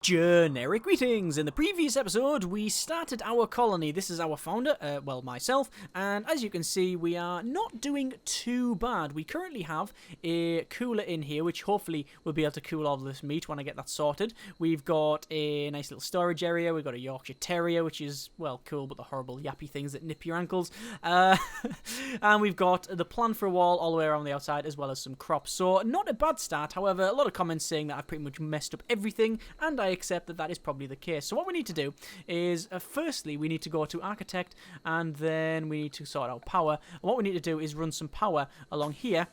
Generic greetings! In the previous episode, we started our colony. This is our founder, well, myself, and as you can see, we are not doing too bad. We currently have a cooler in here, which hopefully will be able to cool all of this meat when I get that sorted. We've got a nice little storage area. We've got a Yorkshire Terrier, which is, well, cool, but the horrible yappy things that nip your ankles. And we've got the plan for a wall all the way around the outside, as well as some crops. So, not a bad start. However, a lot of comments saying that I've pretty much messed up everything, and I accept that that is probably the case. So what we need to do is, firstly, we need to go to architect, and then we need to sort out power. And what we need to do is run some power along here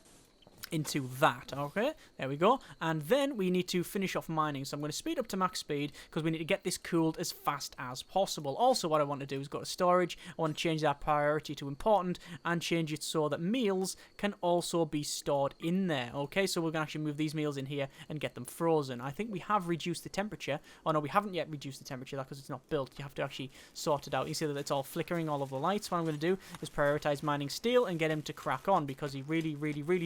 into that. Okay, there we go. And then we need to finish off mining. So I'm going to speed up to max speed because we need to get this cooled as fast as possible. Also, what I want to do is go to storage. I want to change that priority to important and change it so that meals can also be stored in there. Okay, so we're going to actually move these meals in here and get them frozen. I think we have reduced the temperature. Oh no, we haven't yet reduced the temperature because it's not built. You have to actually sort it out. You see that it's all flickering, all of the lights. What I'm going to do is prioritize mining steel and get him to crack on because he really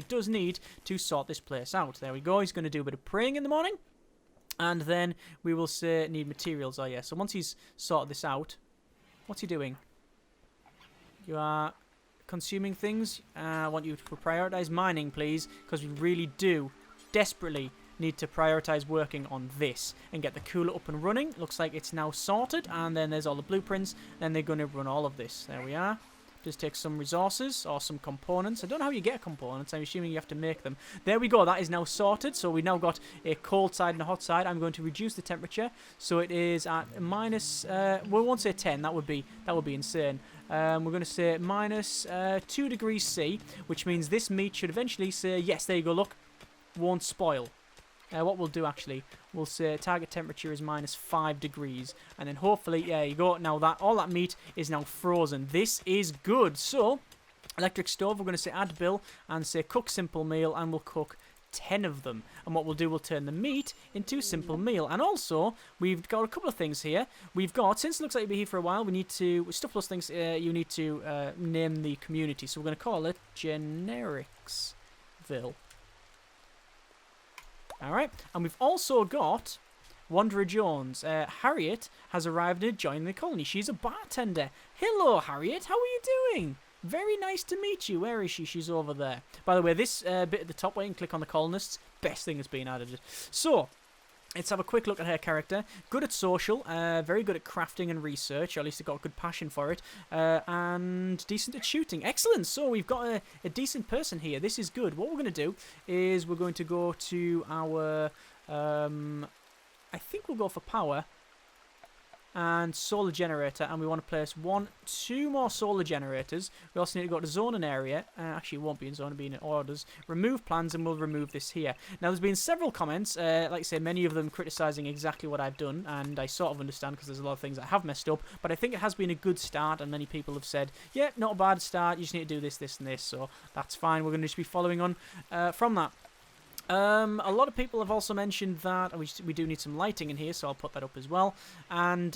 does need to sort this place out. There we go. He's going to do a bit of praying in the morning, and then we will say need materials. Oh yeah, so once he's sorted this out, what's he doing? You are consuming things. I want you to prioritize mining, please, because we really do desperately need to prioritize working on this and get the cooler up and running. Looks like it's now sorted, and then there's all the blueprints. Then they're going to run all of this. There we are. Just take some resources or some components. I don't know how you get components. I'm assuming you have to make them. There we go. That is now sorted. So we've now got a cold side and a hot side. I'm going to reduce the temperature. So it is at minus... we won't say 10. That would be insane. We're going to say minus 2 degrees C, which means this meat should eventually say, yes, there you go, look, won't spoil. What we'll do actually, we'll say target temperature is minus 5 degrees, and then hopefully, there you go. Now that all that meat is now frozen. This is good. So, electric stove, we're going to say add bill and say cook simple meal, and we'll cook 10 of them. And what we'll do, we'll turn the meat into simple meal. And also, we've got a couple of things here. We've got, since it looks like you'll be here for a while, we need to, stuff plus things, you need to name the community. So we're going to call it Genericsville. Alright, and we've also got Wanderer Jones. Harriet has arrived and joined the colony. She's a bartender. Hello, Harriet. How are you doing? Very nice to meet you. Where is she? She's over there. By the way, this bit at the top where you can click on the colonists, best thing that's been added. So, let's have a quick look at her character. Good at social, very good at crafting and research, or at least they've got a good passion for it, and decent at shooting. Excellent! So we've got a decent person here. This is good. What we're going to do is we're going to go to our, I think we'll go for power and solar generator, and we want to place 2 more solar generators. We also need to go to zone and area. Actually, it won't be in zone, it'll be in orders. Remove plans, and we'll remove this here. Now, there's been several comments, like I say, many of them criticising exactly what I've done, and I sort of understand because there's a lot of things I have messed up, but I think it has been a good start, and many people have said, yeah, not a bad start, you just need to do this, this, and this, so that's fine. We're going to just be following on from that. A lot of people have also mentioned that we do need some lighting in here, so I'll put that up as well. And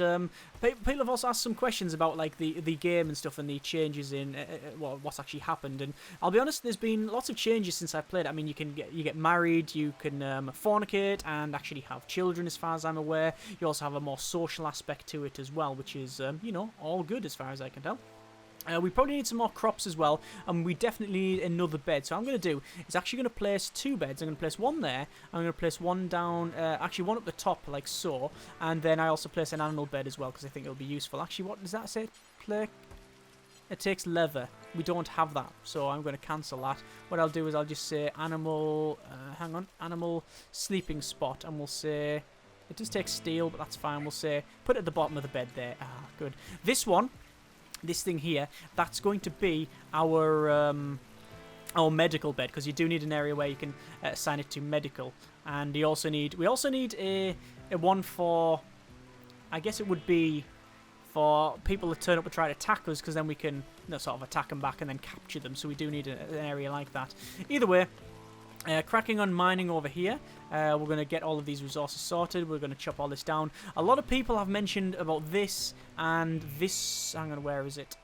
people have also asked some questions about like the game and stuff and the changes in what's actually happened. And I'll be honest, there's been lots of changes since I played. I mean, you get married, you can fornicate and actually have children, as far as I'm aware. You also have a more social aspect to it as well, which is you know, all good as far as I can tell. We probably need some more crops as well, and we definitely need another bed. So what I'm going to do is actually going to place 2 beds. I'm going to place one there, I'm going to place one down, actually one up the top like so, and then I also place an animal bed as well because I think it'll be useful. Actually, what does that say? Click. It takes leather. We don't have that, so I'm going to cancel that. What I'll do is I'll just say animal, animal sleeping spot, and we'll say, it does take steel, but that's fine. We'll say, put it at the bottom of the bed there. Ah, good. This one, this thing here, that's going to be our medical bed, because you do need an area where you can assign it to medical. And we also need a one for, I guess it would be for people that turn up and try to attack us, because then we can sort of attack them back and then capture them. So we do need an area like that. Either way, cracking on mining over here. We're going to get all of these resources sorted. We're going to chop all this down. A lot of people have mentioned about this and this. Hang on, where is it?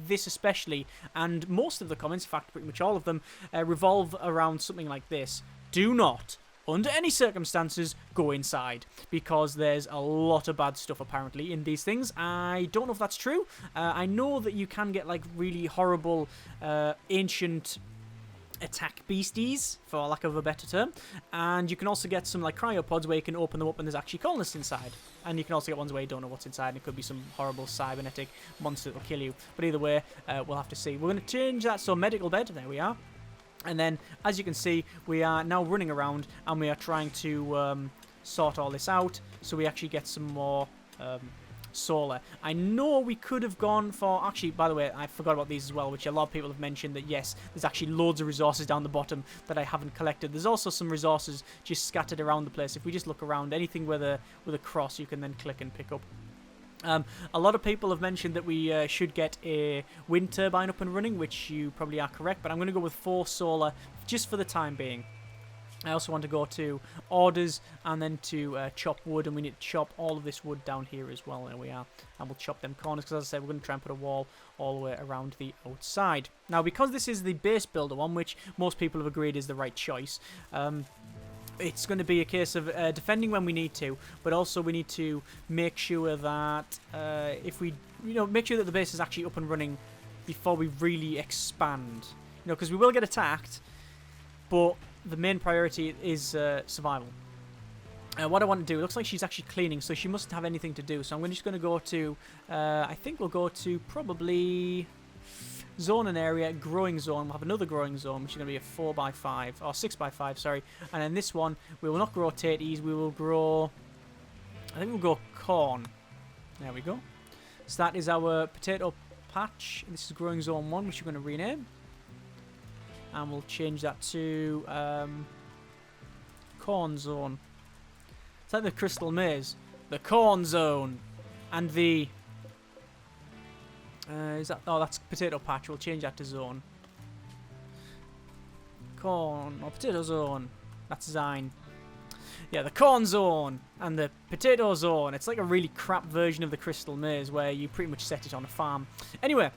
This especially. And most of the comments, in fact, pretty much all of them, revolve around something like this. Do not under any circumstances, go inside, because there's a lot of bad stuff apparently in these things. I don't know if that's true. I know that you can get like really horrible ancient attack beasties, for lack of a better term, and you can also get some like cryopods where you can open them up and there's actually colonists inside, and you can also get ones where you don't know what's inside and it could be some horrible cybernetic monster that will kill you. But either way, we'll have to see. We're going to change that, so medical bed, there we are. And then, as you can see, we are now running around and we are trying to sort all this out so we actually get some more solar. I know we could have gone for... Actually, by the way, I forgot about these as well, which a lot of people have mentioned that, yes, there's actually loads of resources down the bottom that I haven't collected. There's also some resources just scattered around the place. If we just look around, anything with a cross, you can then click and pick up. A lot of people have mentioned that we should get a wind turbine up and running, which you probably are correct, but I'm going to go with 4 solar just for the time being. I also want to go to orders and then to chop wood, and we need to chop all of this wood down here as well. There we are. And we'll chop them corners because, as I said, we're going to try and put a wall all the way around the outside. Now, because this is the base builder one, which most people have agreed is the right choice, it's going to be a case of defending when we need to, but also we need to make sure that if we, make sure that the base is actually up and running before we really expand. Because we will get attacked, but the main priority is survival. What I want to do, it looks like she's actually cleaning, so she mustn't have anything to do. So I'm just going to go to, I think we'll go to probably zone and area, growing zone. We'll have another growing zone, which is going to be a 4x5, or 6x5, sorry. And then this one, we will not grow taties, we will grow, I think we'll go corn. There we go. So that is our potato patch. This is growing zone 1, which we're going to rename. And we'll change that to corn zone. It's like the crystal maze. The corn zone. And the... is that... Oh, that's potato patch. We'll change that to zone. Corn or potato zone. That's Zine. Yeah, the corn zone and the potato zone. It's like a really crap version of the crystal maze where you pretty much set it on a farm. Anyway...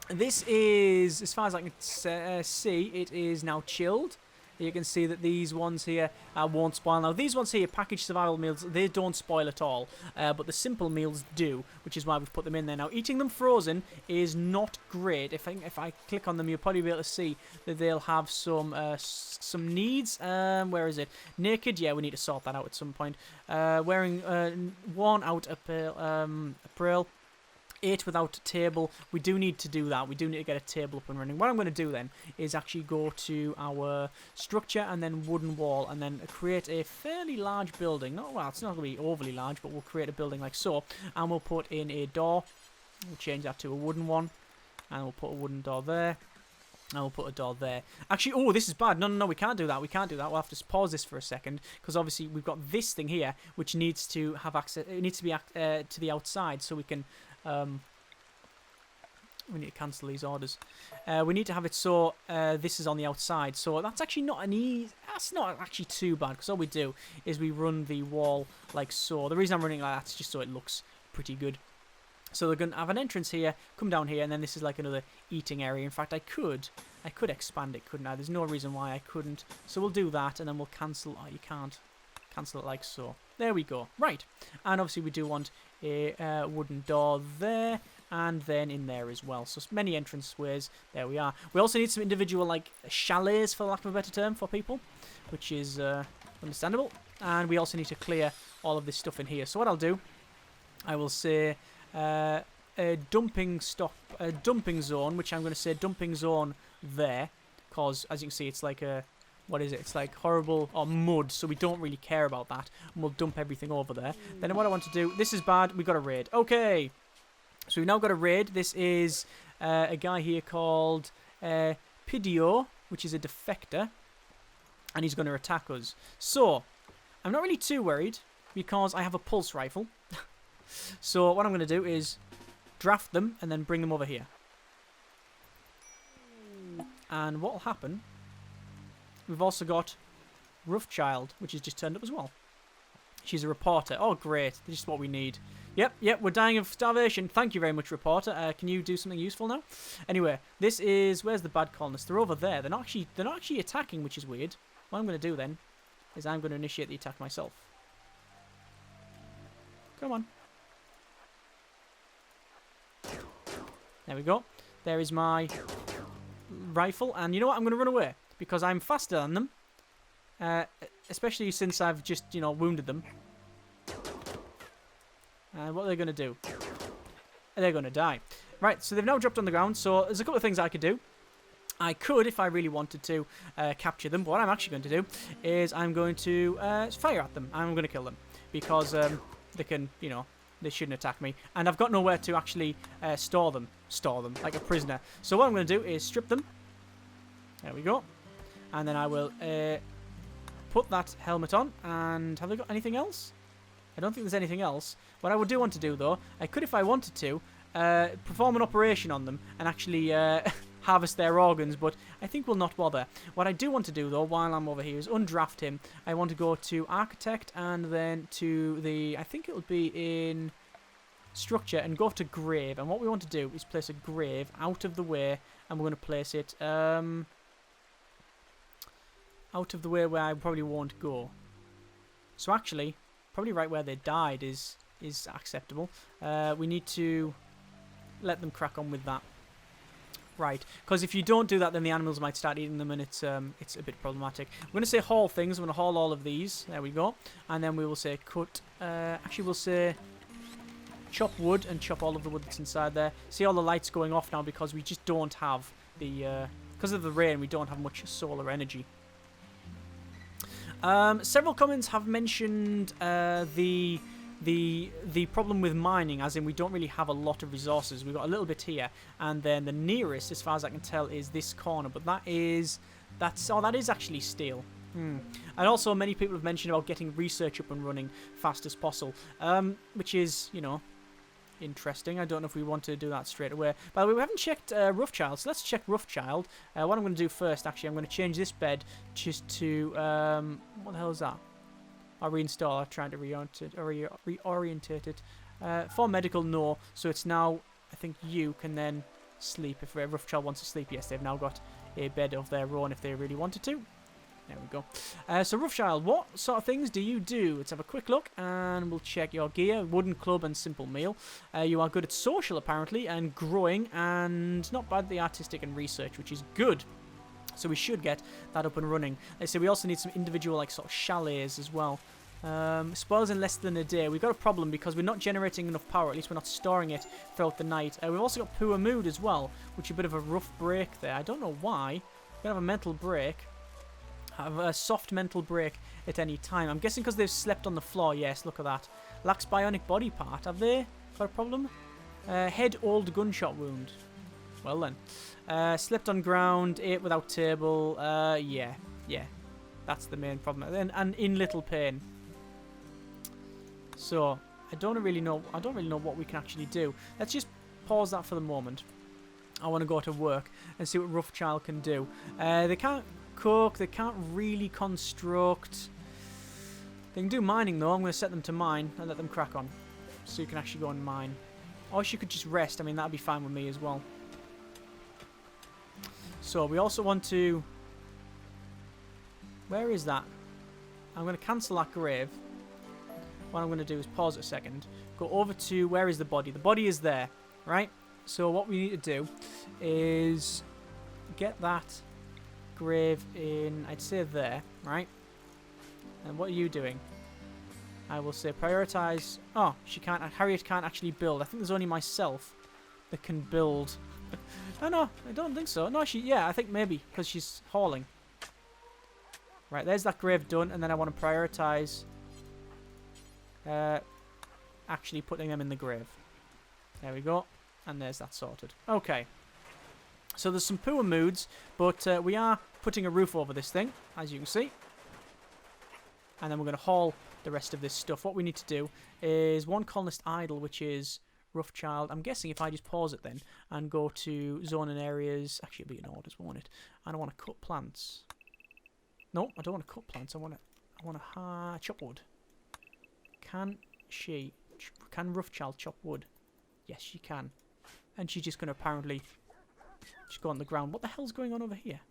This is, as far as I can see, it is now chilled. You can see that these ones here won't spoil. Now, these ones here, packaged survival meals, they don't spoil at all. But the simple meals do, which is why we've put them in there. Now, eating them frozen is not great. If I click on them, you'll probably be able to see that they'll have some needs. Where is it? Naked? Yeah, we need to sort that out at some point. Wearing worn out apparel. 8 without a table. We do need to do that. We do need to get a table up and running. What I'm going to do then is actually go to our structure and then wooden wall and then create a fairly large building. Well, it's not going to be overly large, but we'll create a building like so. And we'll put in a door. We'll change that to a wooden one. And we'll put a wooden door there. And we'll put a door there. Actually, oh, this is bad. No, we can't do that. We can't do that. We'll have to pause this for a second. Because obviously we've got this thing here, which needs to have access. It needs to be to the outside so we can... we need to cancel these orders. We need to have it so this is on the outside. So that's actually not that's not actually too bad, because all we do is we run the wall like so. The reason I'm running like that is just so it looks pretty good. So they're going to have an entrance here, come down here, and then this is like another eating area. In fact, I could expand it, couldn't I? There's no reason why I couldn't. So we'll do that, and then we'll cancel. Oh, you can't cancel it like so. There we go. Right, and obviously we do want a wooden door there, and then in there as well. So many entrance ways. There we are. We also need some individual like chalets, for lack of a better term, for people, which is understandable. And we also need to clear all of this stuff in here. So what I'll do, I will say a dumping zone, which I'm going to say dumping zone there, because as you can see, it's like a... What is it? It's like horrible or mud, so we don't really care about that. And we'll dump everything over there. Then what I want to do... This is bad. We've got a raid. Okay. So we've now got a raid. This is a guy here called Pidio, which is a defector. And he's going to attack us. So, I'm not really too worried, because I have a pulse rifle. So what I'm going to do is draft them and then bring them over here. And what will happen... We've also got Roughchild, which has just turned up as well. She's a reporter. Oh, great. This is what we need. Yep, we're dying of starvation. Thank you very much, reporter. Can you do something useful now? Anyway, this is... Where's the bad colonists? They're over there. They're not actually attacking, which is weird. What I'm going to do then is I'm going to initiate the attack myself. Come on. There we go. There is my rifle. And you know what? I'm going to run away. Because I'm faster than them. Especially since I've just, you know, wounded them. And what are they going to do? They're going to die. Right, so they've now dropped on the ground. So there's a couple of things I could do. I could, if I really wanted to, capture them. But what I'm actually going to do is I'm going to fire at them. I'm going to kill them. Because they can, you know, they shouldn't attack me. And I've got nowhere to actually store them. Store them, like a prisoner. So what I'm going to do is strip them. There we go. And then I will put that helmet on. And have they got anything else? I don't think there's anything else. What I would do want to do, though, I could, if I wanted to, perform an operation on them and actually harvest their organs, but I think we'll not bother. What I do want to do, though, while I'm over here, is undraft him. I want to go to Architect and then to the, I think it will be in Structure, and go to Grave. And what we want to do is place a grave out of the way, and we're going to place it out of the way where I probably won't go. So actually, probably right where they died is acceptable. We need to let them crack on with that. Right, because if you don't do that, then the animals might start eating them, and it's a bit problematic. We're going to say haul things. I'm going to haul all of these. There we go. And then we will say cut. Actually, we'll say chop wood and chop all of the wood that's inside there. See all the lights going off now because we just don't have the... because of the rain, we don't have much solar energy. Several comments have mentioned the problem with mining, as in we don't really have a lot of resources. We've got a little bit here, and then the nearest, as far as I can tell, is this corner. But that is actually steel. And also, many people have mentioned about getting research up and running fast as possible, which is, you know, interesting. I don't know if we want to do that straight away. By the way, we haven't checked Roughchild, so let's check Roughchild. What I'm going to do first, actually, I'm going to change this bed just to what the hell is that? I'll reinstall. I'm trying to reorientate it. For medical, no. So it's now, I think you can then sleep if Roughchild wants to sleep. Yes, they've now got a bed of their own if they really wanted to. There we go. So Roughchild, what sort of things do you do? Let's have a quick look and we'll check your gear. Wooden club and simple meal. You are good at social, apparently, and growing, and not bad at the artistic and research, which is good. So we should get that up and running. Let's say we also need some individual, like, sort of chalets as well. Spoils in less than a day. We've got a problem because we're not generating enough power. At least we're not storing it throughout the night. We've also got poor mood as well, which is a bit of a rough break there. I don't know why. We're going to have a mental break. Have a soft mental break at any time. I'm guessing because they've slept on the floor. Yes, look at that. Lacks bionic body part. Have they got a problem? Head old gunshot wound. Well then. Slept on ground, ate without table. Yeah. That's the main problem. And in little pain. So, I don't really know what we can actually do. Let's just pause that for the moment. I want to go to work and see what Roughchild can do. They can't cook, they can't really construct. They can do mining though. I'm going to set them to mine and let them crack on. So you can actually go and mine. Or she could just rest. I mean, that'd be fine with me as well. So we also want to... Where is that? I'm going to cancel that grave. What I'm going to do is pause a second. Go over to... Where is the body? The body is there, right? So what we need to do is get that grave in, I'd say there, right? And what are you doing? I will say prioritize. Oh, she can't. Harriet can't actually build. I think there's only myself that can build. No, I don't think so. No, yeah, I think maybe because she's hauling. Right, there's that grave done, and then I want to prioritize actually putting them in the grave. There we go, and there's that sorted. Okay. So there's some poor moods, but we are putting a roof over this thing, as you can see. And then we're going to haul the rest of this stuff. What we need to do is one colonist idle, which is Roughchild. I'm guessing if I just pause it then and go to zone and areas. Actually, it'll be in orders, won't it? I don't want to cut plants. No, I don't want to cut plants. I want to chop wood. Can Roughchild chop wood? Yes, she can. And she's just going to apparently... Just go on the ground. What the hell's going on over here?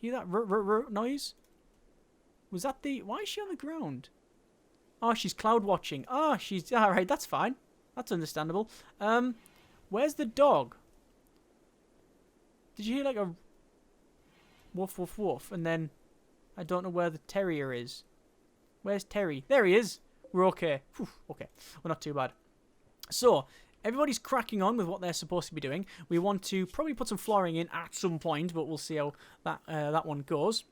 Hear that noise? Was that the... Why is she on the ground? Oh, she's cloud watching. Oh, she's... Alright, that's fine. That's understandable. Where's the dog? Did you hear like a... Woof, woof, woof? And then... I don't know where the terrier is. Where's Terry? There he is. We're okay. Whew, okay. We're not too bad. So, everybody's cracking on with what they're supposed to be doing. We want to probably put some flooring in at some point, but we'll see how that one goes.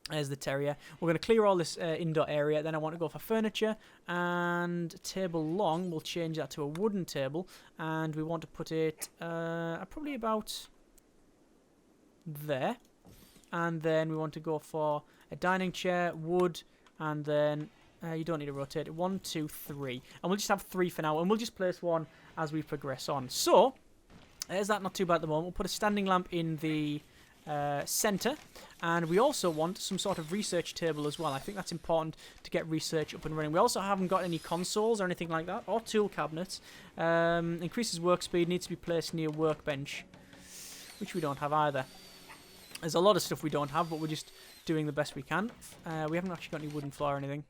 There's the terrier. We're going to clear all this indoor area. Then I want to go for furniture and table long. We'll change that to a wooden table. And we want to put it probably about there. And then we want to go for a dining chair, wood, and then you don't need to rotate it. 1, 2, 3. And we'll just have 3 for now. And we'll just place one as we progress on. So, is that not too bad at the moment? We'll put a standing lamp in the center, and we also want some sort of research table as well. I think that's important to get research up and running. We also haven't got any consoles or anything like that, or tool cabinets. Increases work speed, needs to be placed near workbench, which we don't have either. There's a lot of stuff we don't have, but we're just doing the best we can. We haven't actually got any wooden floor or anything,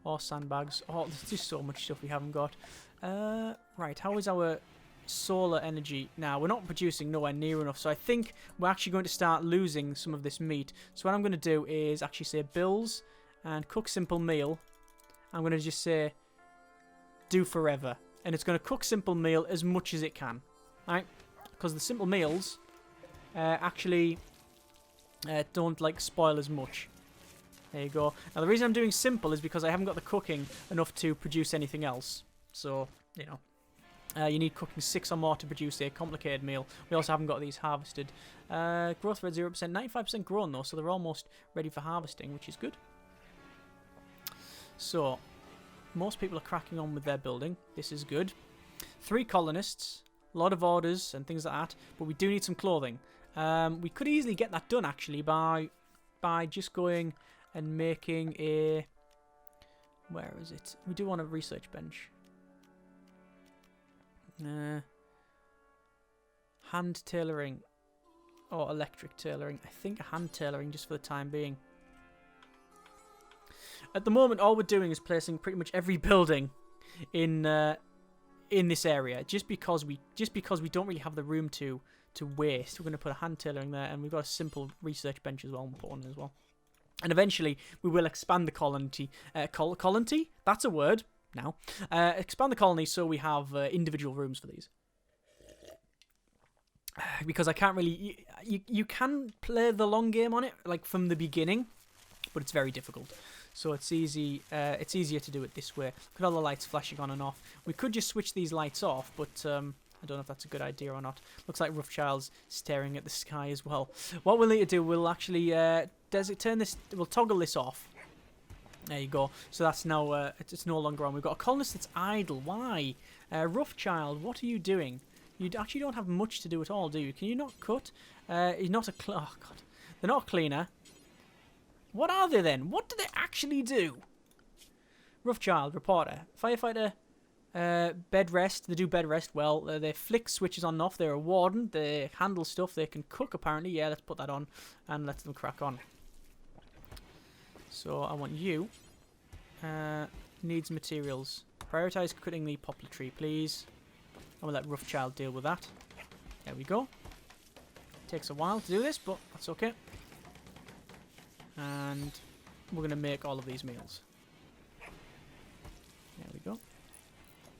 or sandbags. Oh, there's just so much stuff we haven't got. Right, how is our solar energy now? We're not producing nowhere near enough, so I think we're actually going to start losing some of this meat. So what I'm going to do is actually say bills and cook simple meal. I'm going to just say do forever, and it's going to cook simple meal as much as it can, right? Because the simple meals actually don't like spoil as much. There you go. Now the reason I'm doing simple is because I haven't got the cooking enough to produce anything else, so you know. You need cooking 6 or more to produce a complicated meal. We also haven't got these harvested. Growth rate 0%, 95% grown though, so they're almost ready for harvesting, which is good. So, most people are cracking on with their building. This is good. 3 colonists, a lot of orders and things like that, but we do need some clothing. We could easily get that done actually by just going and making a... Where is it? We do want a research bench. Hand tailoring or electric tailoring. I think hand tailoring just for the time being. At the moment, all we're doing is placing pretty much every building in this area, just because we don't really have the room to waste. We're going to put a hand tailoring there, and we've got a simple research bench as well. We'll put one as well, and eventually we will expand the colony. Colony? That's a word. Now, expand the colony so we have individual rooms for these. Because I can't really... You can play the long game on it, like from the beginning, but it's very difficult. So it's easy. It's easier to do it this way. Look at all the lights flashing on and off. We could just switch these lights off, but I don't know if that's a good idea or not. Looks like Roughchild's staring at the sky as well. What we'll need to do, we'll actually... We'll toggle this off. There you go. So that's now, it's no longer on. We've got a colonist that's idle. Why? Roughchild, what are you doing? You actually don't have much to do at all, do you? Can you not cut? You're not a... Oh, God. They're not a cleaner. What are they then? What do they actually do? Roughchild, reporter. Firefighter, bed rest. They do bed rest. Well, they flick switches on and off. They're a warden. They handle stuff. They can cook, apparently. Yeah, let's put that on and let them crack on. So I want you. Needs materials. Prioritize cutting the poplar tree, please. I will let Roughchild deal with that. There we go. Takes a while to do this, but that's okay. And we're going to make all of these meals. There we go.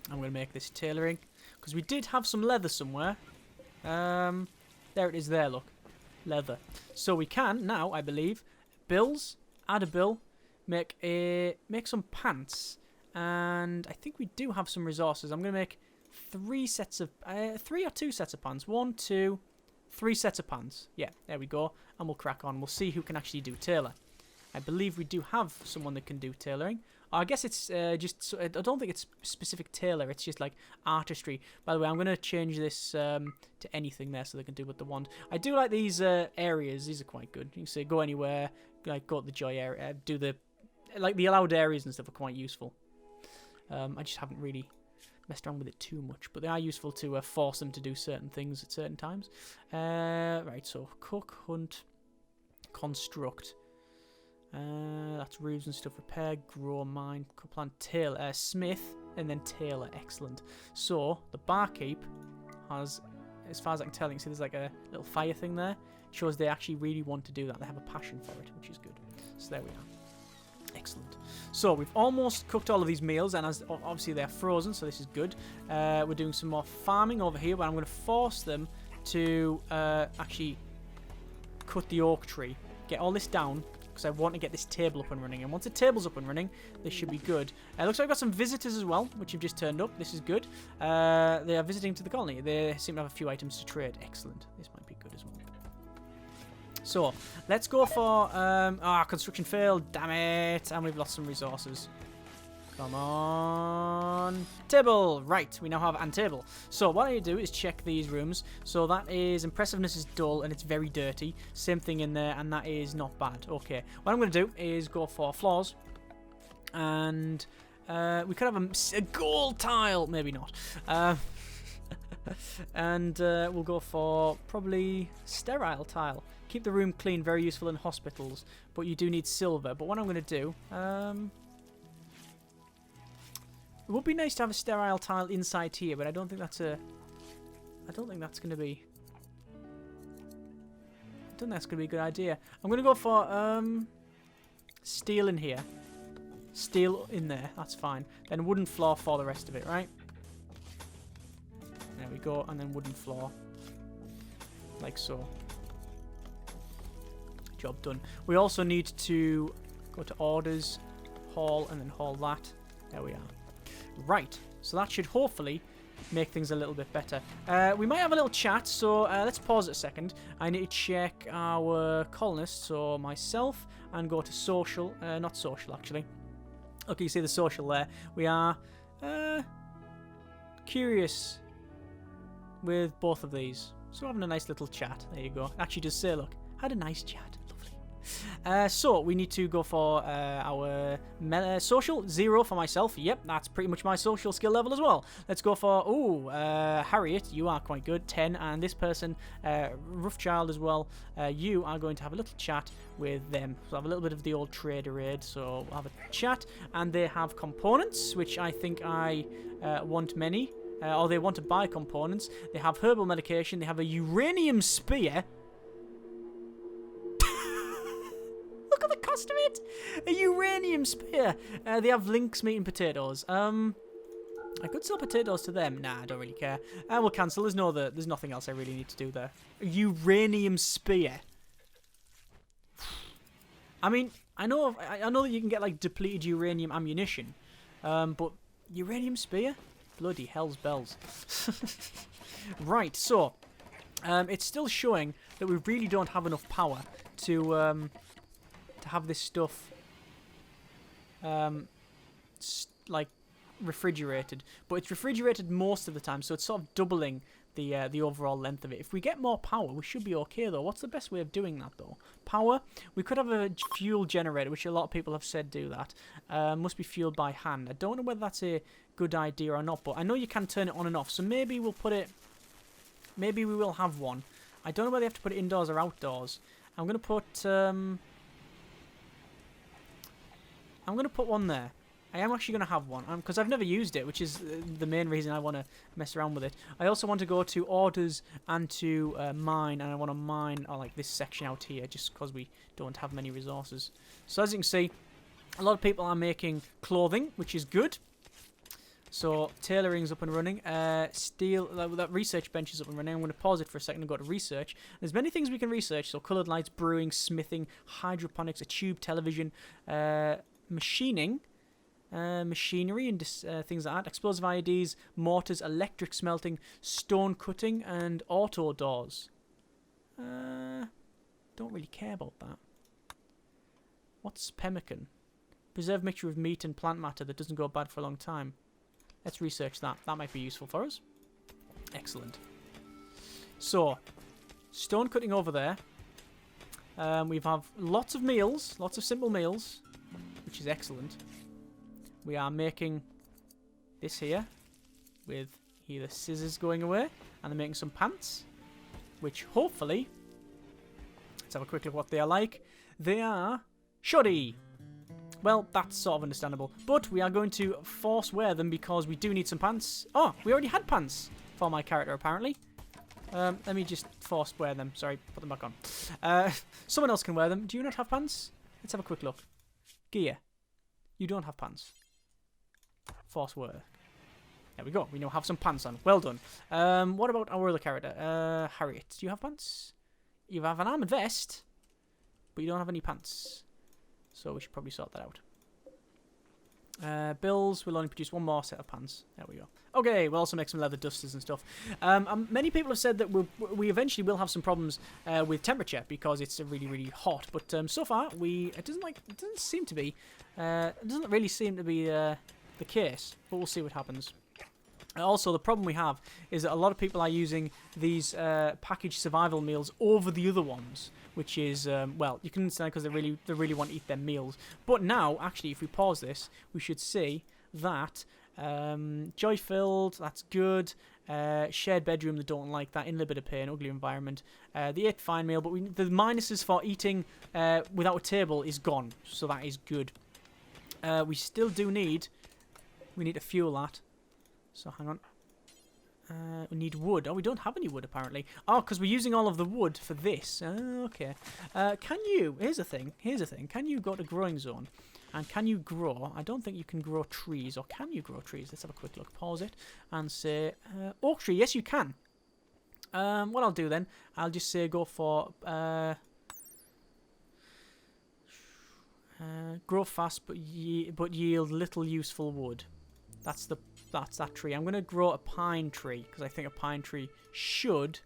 I'm going to make this tailoring, because we did have some leather somewhere. There it is there, look. Leather. So we can now, I believe, bills... Add a bill, make some pants, and I think we do have some resources. I'm going to make 3 sets of 3 or 2 sets of pants. 1, 2, 3 sets of pants. Yeah, there we go, and we'll crack on. We'll see who can actually do tailor. I believe we do have someone that can do tailoring. I guess it's just... I don't think it's specific tailor. It's just like artistry. By the way, I'm going to change this to anything there so they can do what they want. I do like these areas. These are quite good. You can say go anywhere. Like go to the joy area. Do the... Like the allowed areas and stuff are quite useful. I just haven't really messed around with it too much. But they are useful to force them to do certain things at certain times. Right, so cook, hunt, construct. That's roofs and stuff. Repair, grow, mine, plant, tailor, smith, and then tailor. Excellent. So the barkeep has, as far as I can tell, you can see there's like a little fire thing there. It shows they actually really want to do that. They have a passion for it, which is good. So there we are. Excellent. So we've almost cooked all of these meals, and as obviously they're frozen, so this is good. We're doing some more farming over here, but I'm going to force them to actually cut the oak tree. Get all this down, because I want to get this table up and running. And once the table's up and running, this should be good. Looks like I've got some visitors as well, which have just turned up. This is good. They are visiting to the colony. They seem to have a few items to trade. Excellent. This might be good as well. So, let's go for... construction failed. Damn it. And we've lost some resources. Come on. Table. Right, we now have an table. So what I need to do is check these rooms. So that is impressiveness is dull and it's very dirty. Same thing in there, and that is not bad. Okay, what I'm going to do is go for floors. And we could have a gold tile. Maybe not. And we'll go for probably sterile tile. Keep the room clean, very useful in hospitals. But you do need silver. But what I'm going to do... it would be nice to have a sterile tile inside here, but I don't think that's a... I don't think that's going to be... I don't think that's going to be a good idea. I'm going to go for steel in here. Steel in there, that's fine. Then wooden floor for the rest of it, right? There we go, and then wooden floor. Like so. Job done. We also need to go to orders, haul, and then haul that. There we are. Right, so that should hopefully make things a little bit better. We might have a little chat, so let's pause it a second. I need to check our colonists, so myself, and go to social. Not social, actually. Okay, you see the social there. We are curious with both of these. So having a nice little chat. There you go. Actually, just say, look, had a nice chat. So we need to go for our social 0 for myself. Yep, that's pretty much my social skill level as well. Let's go for Harriet. You are quite good, 10, and this person, Roughchild as well. You are going to have a little chat with them. So have a little bit of the old trader aid. So we'll have a chat, and they have components, which I think I want many. Or they want to buy components. They have herbal medication. They have a uranium spear. Look at the cost of it! A uranium spear! They have lynx meat and potatoes. I could sell potatoes to them. Nah, I don't really care. We'll cancel. There's nothing else I really need to do there. A uranium spear. I mean, I know that you can get like depleted uranium ammunition, but uranium spear? Bloody hell's bells. Right, so it's still showing that we really don't have enough power to have this stuff like refrigerated, but it's refrigerated most of the time, so it's sort of doubling the overall length of it. If we get more power, we should be okay though. What's the best way of doing that though? Power, we could have a fuel generator, which a lot of people have said do that. Must be fueled by hand. I don't know whether that's a good idea or not, but I know you can turn it on and off, so maybe we'll put it, maybe we will have one. I don't know whether you have to put it indoors or outdoors. I'm going to put one there. I am actually going to have one, because I've never used it, which is the main reason I want to mess around with it. I also want to go to orders and to mine, and I want to mine like this section out here, just because we don't have many resources. So as you can see, a lot of people are making clothing, which is good. So tailoring's up and running. Steel, that research bench is up and running. I'm going to pause it for a second and go to research. There's many things we can research. So coloured lights, brewing, smithing, hydroponics, a tube television, machining, machinery and things like that, explosive IEDs, mortars, electric smelting, stone cutting, and auto doors. Don't really care about that. What's pemmican? Preserved mixture of meat and plant matter that doesn't go bad for a long time. Let's research that. That might be useful for us. Excellent. So, stone cutting over there. We have lots of meals, lots of simple meals, which is excellent. We are making this here with here the scissors going away, and they're making some pants, which hopefully, let's have a quick look what they are like. They are Shoddy. Well, that's sort of understandable. But we are going to force wear them because we do need some pants. Oh, we already had pants for my character, apparently. Let me just force wear them. Sorry, put them back on. Someone else can wear them. Do you not have pants? Let's have a quick look. Gear. You don't have pants. Force wear. There we go. We now have some pants on. Well done. What about our other character? Harriet. Do you have pants? You have an armored vest, but you don't have any pants. So we should probably sort that out. Bills will only produce one more set of pants. There we go. Okay, we'll also make some leather dusters and stuff. Many people have said that we eventually will have some problems with temperature because it's really, really hot. But so far, it doesn't seem to be. It doesn't really seem to be the case. But we'll see what happens. Also, the problem we have is that a lot of people are using these packaged survival meals over the other ones, which is, well, you can understand because they really want to eat their meals. But now, actually, if we pause this, we should see that joy-filled, that's good. Shared bedroom, they don't like that. In a bit of pain, ugly environment. The 8 fine meal, but the minuses for eating without a table is gone, so that is good. We still do need to fuel that. So hang on. We need wood. Oh, we don't have any wood apparently. Oh, because we're using all of the wood for this. Okay. Here's the thing. Can you go to growing zone? And can you grow? I don't think you can grow trees. Or can you grow trees? Let's have a quick look. Pause it. And say, oak tree. Yes, you can. What I'll do then, I'll just say go for, grow fast but yield little useful wood. That's that tree. I'm going to grow a pine tree because I think a pine tree should...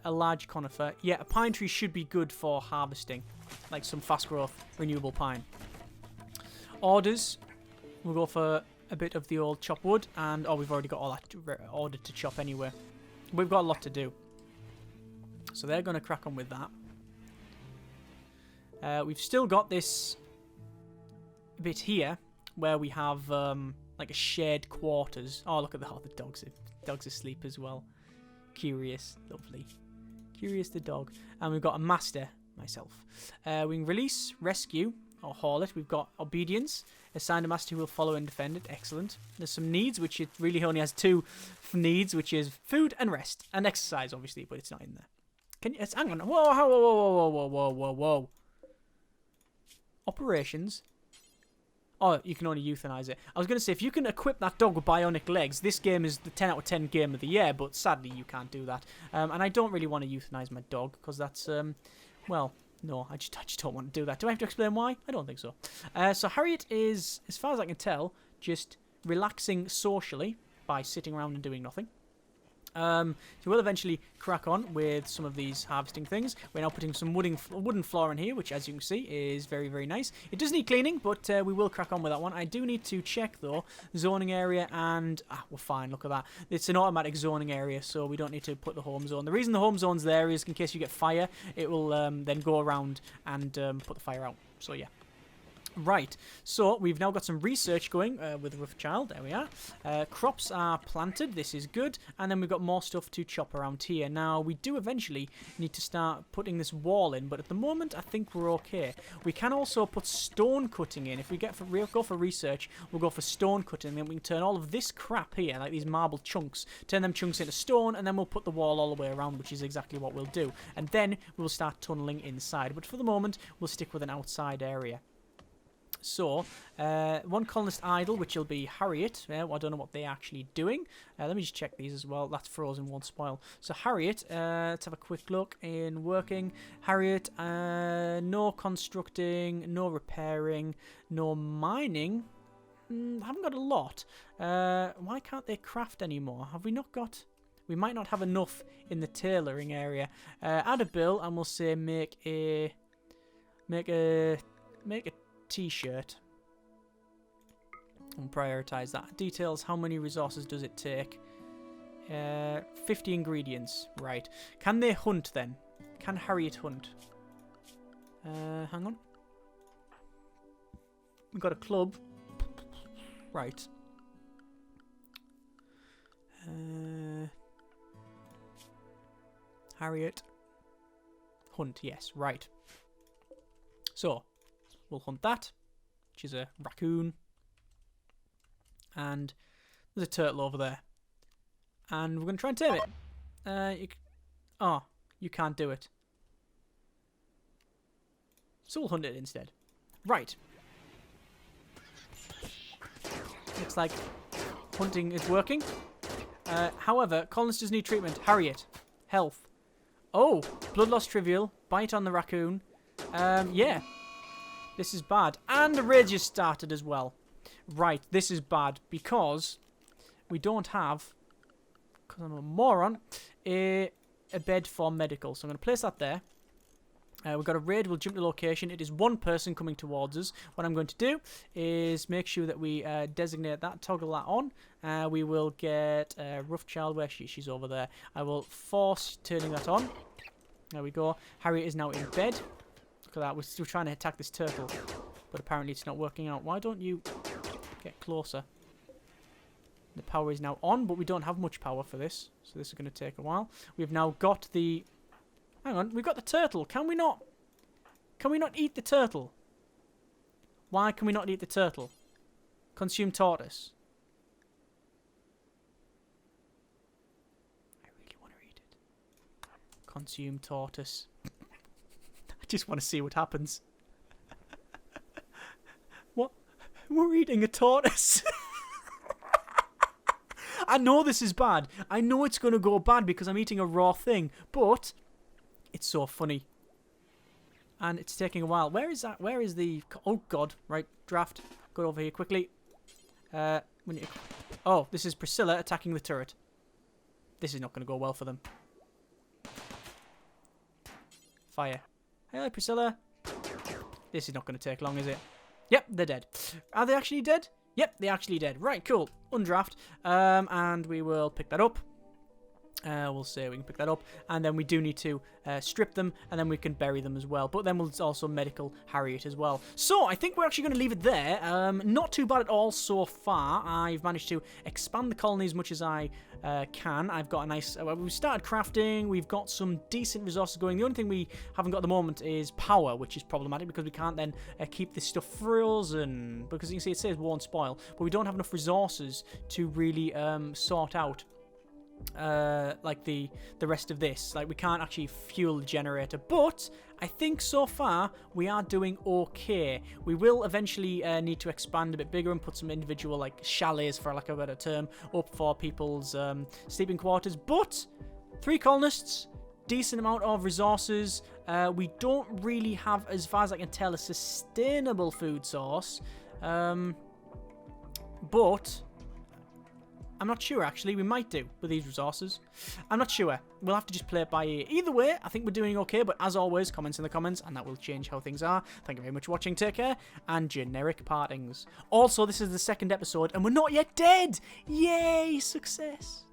a large conifer. Yeah, a pine tree should be good for harvesting. Like some fast growth renewable pine. Orders. We'll go for a bit of the old chop wood. And, oh, we've already got all that ordered to chop anyway. We've got a lot to do. So they're going to crack on with that. We've still got this bit here where we have like a shared quarters. Oh, look at the dog's asleep as well. Curious, lovely. Curious the dog. And we've got a master, myself. We can release, rescue, or haul it. We've got obedience. Assign a master who will follow and defend it. Excellent. There's some needs, which it really only has 2 needs, which is food and rest. And exercise, obviously, but it's not in there. Hang on. Whoa. Operations. Oh, you can only euthanize it. I was going to say, if you can equip that dog with bionic legs, this game is the 10 out of 10 game of the year, but sadly you can't do that. And I don't really want to euthanize my dog, because that's, well, no, I just don't want to do that. Do I have to explain why? I don't think so. So Harriet is, as far as I can tell, just relaxing socially by sitting around and doing nothing. So we'll eventually crack on with some of these harvesting things. We're now putting some wooden floor in here, which, as you can see, is very, very nice. It does need cleaning, but we will crack on with that one. I do need to check, though, zoning area, and we're fine. Look at that. It's an automatic zoning area, so we don't need to put the home zone. The reason the home zone's there is in case you get fire, it will then go around and put the fire out. So, yeah. Right, so we've now got some research going with Rothschild. There we are. Crops are planted. This is good. And then we've got more stuff to chop around here. Now, we do eventually need to start putting this wall in, but at the moment, I think we're okay. We can also put stone cutting in. If we go for research, we'll go for stone cutting, then we can turn all of this crap here, like these marble chunks, turn them chunks into stone, and then we'll put the wall all the way around, which is exactly what we'll do. And then we'll start tunneling inside. But for the moment, we'll stick with an outside area. So, one colonist idle, which will be Harriet. I don't know what they're actually doing. Let me just check these as well. That's frozen, won't spoil. So, Harriet, let's have a quick look in working. Harriet, no constructing, no repairing, no mining. Haven't got a lot. Why can't they craft anymore? Have we not got... We might not have enough in the tailoring area. Add a bill, and we'll say make a t-shirt and prioritize that. Details, how many resources does it take? 50 ingredients. Right. Can they hunt then? Can Harriet hunt? Hang on. We've got a club. Right. Harriet. Hunt, yes. Right. So, we'll hunt that, which is a raccoon. And there's a turtle over there. And we're going to try and tame it. You can't do it. So we'll hunt it instead. Right. Looks like hunting is working. However, colonists need treatment. Harriet. Health. Oh, blood loss trivial. Bite on the raccoon. Yeah. This is bad. And the raid just started as well. Right, this is bad because we don't have, because I'm a moron, a bed for medical. So I'm going to place that there. We've got a raid. We'll jump to location. It is one person coming towards us. What I'm going to do is make sure that we designate that, toggle that on. We will get Rough Child. Where she's over there. I will force turning that on. There we go. Harriet is now in bed. Look at that. We're still trying to attack this turtle, but apparently it's not working out. Why don't you get closer? The power is now on, but we don't have much power for this, so this is going to take a while. We've now got the... Hang on, we've got the turtle. Can we not eat the turtle? Why can we not eat the turtle? Consume tortoise. I really want to eat it. Consume tortoise. I just want to see what happens. What? We're eating a tortoise. I know this is bad. I know it's going to go bad because I'm eating a raw thing, but it's so funny. And it's taking a while. Where is that? Where is the... Oh, God. Right, draft. Go over here quickly. Oh, this is Priscilla attacking the turret. This is not going to go well for them. Fire. Hello, Priscilla. This is not going to take long, is it? Yep, they're dead. Are they actually dead? Yep, they're actually dead. Right, cool. Undraft. And we will pick that up. We'll say we can pick that up. And then we do need to strip them. And then we can bury them as well. But then we'll also medical Harriet as well. So, I think we're actually going to leave it there. Not too bad at all so far. I've managed to expand the colony as much as I can. I've got a nice... we've started crafting. We've got some decent resources going. The only thing we haven't got at the moment is power, which is problematic because we can't then keep this stuff frozen. Because you can see it says won't spoil. But we don't have enough resources to really sort out like the rest of this. Like, we can't actually fuel the generator, but I think so far we are doing okay. We will eventually need to expand a bit bigger and put some individual like chalets, for lack of a better term, up for people's sleeping quarters. But 3 colonists, decent amount of resources. We don't really have, as far as I can tell, a sustainable food source, but I'm not sure, actually. We might do with these resources. I'm not sure. We'll have to just play it by ear. Either way, I think we're doing okay. But as always, comments in the comments, and that will change how things are. Thank you very much for watching. Take care, and generic partings. Also, this is the 2nd episode, and we're not yet dead. Yay, success.